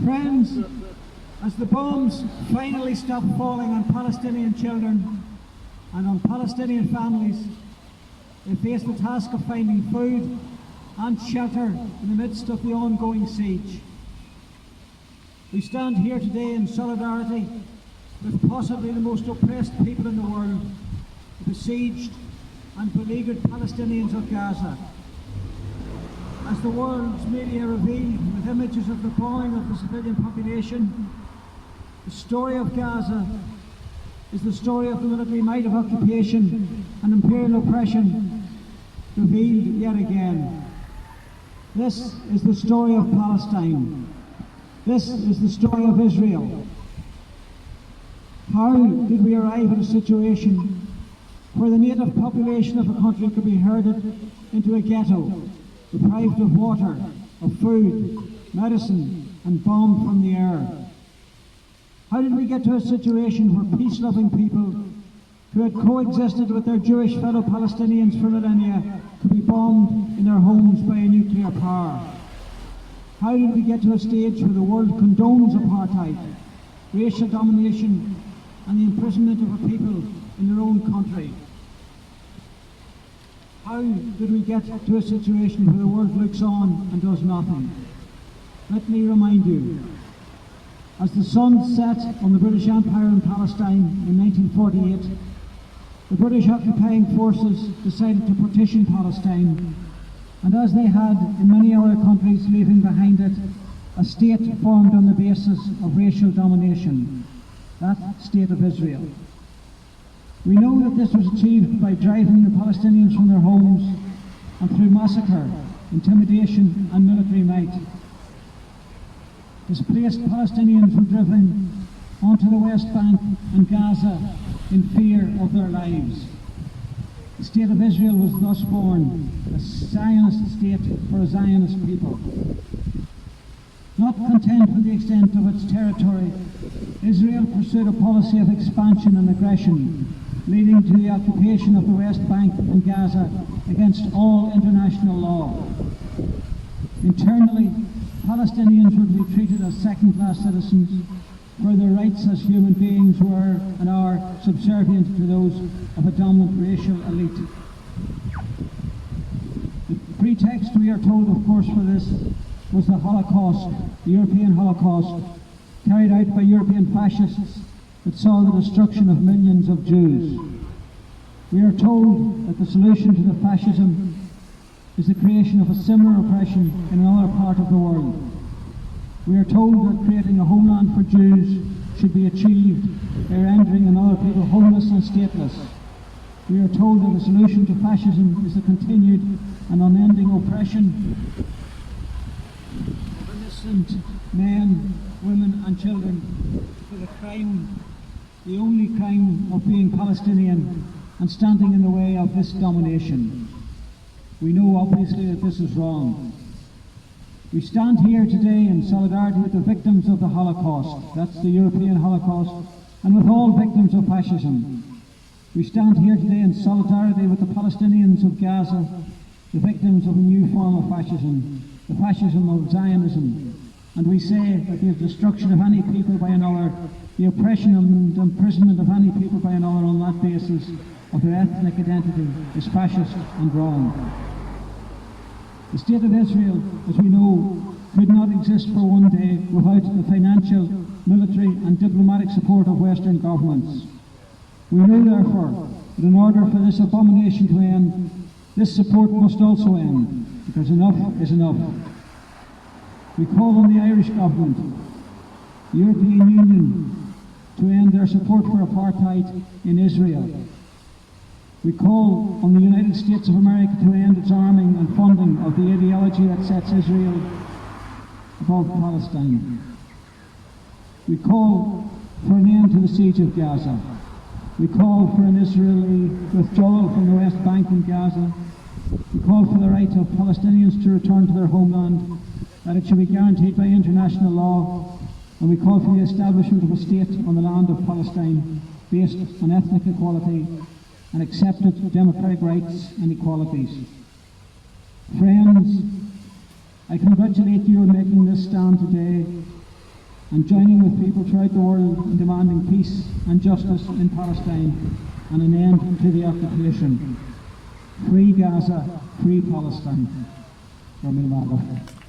Friends, as the bombs finally stop falling on Palestinian children and on Palestinian families, they face the task of finding food and shelter in the midst of the ongoing siege. We stand here today in solidarity with possibly the most oppressed people in the world, the besieged and beleaguered Palestinians of Gaza. As the world's media reveal with images of the bombing of the civilian population, the story of Gaza is the story of the military might of occupation and imperial oppression revealed yet again. This is the story of Palestine. This is the story of Israel. How did we arrive at a situation where the native population of a country could be herded into a ghetto, deprived of water, of food, medicine, and bombed from the air? How did we get to a situation where peace-loving people who had coexisted with their Jewish fellow Palestinians for millennia could be bombed in their homes by a nuclear power? How did we get to a stage where the world condones apartheid, racial domination, and the imprisonment of a people in their own country? How did we get to a situation where the world looks on and does nothing? Let me remind you, as the sun set on the British Empire in Palestine in 1948, the British occupying forces decided to partition Palestine, and as they had in many other countries, leaving behind it a state formed on the basis of racial domination, that State of Israel. We know that this was achieved by driving the Palestinians from their homes and through massacre, intimidation and military might. Displaced Palestinians were driven onto the West Bank and Gaza in fear of their lives. The State of Israel was thus born, a Zionist state for a Zionist people. Not content with the extent of its territory, Israel pursued a policy of expansion and aggression, leading to the occupation of the West Bank and Gaza against all international law. Internally, Palestinians would be treated as second-class citizens, where their rights as human beings were and are subservient to those of a dominant racial elite. The pretext, we are told, of course, for this was the Holocaust, the European Holocaust, carried out by European fascists that saw the destruction of millions of Jews. We are told that the solution to the fascism is the creation of a similar oppression in another part of the world. We are told that creating a homeland for Jews should be achieved by rendering another people homeless and stateless. We are told that the solution to fascism is the continued and unending oppression of innocent men, women and children for the crime, the only crime of being Palestinian and standing in the way of this domination. We know obviously that this is wrong. We stand here today in solidarity with the victims of the Holocaust, that's the European Holocaust, and with all victims of fascism. We stand here today in solidarity with the Palestinians of Gaza, the victims of a new form of fascism, the fascism of Zionism. And we say that the destruction of any people by another, the oppression and imprisonment of any people by another on that basis of their ethnic identity is fascist and wrong. The State of Israel, as we know, could not exist for one day without the financial, military and diplomatic support of Western governments. We know, therefore, that in order for this abomination to end, this support must also end, because enough is enough. We call on the Irish government, the European Union, to end their support for apartheid in Israel. We call on the United States of America to end its arming and funding of the ideology that sets Israel above Palestine. We call for an end to the siege of Gaza. We call for an Israeli withdrawal from the West Bank and Gaza. We call for the right of Palestinians to return to their homeland, that it should be guaranteed by international law, and we call for the establishment of a state on the land of Palestine based on ethnic equality and accepted democratic rights and equalities. Friends, I congratulate you on making this stand today and joining with people throughout the world in demanding peace and justice in Palestine and an end to the occupation. Free Gaza, free Palestine. From Imagah.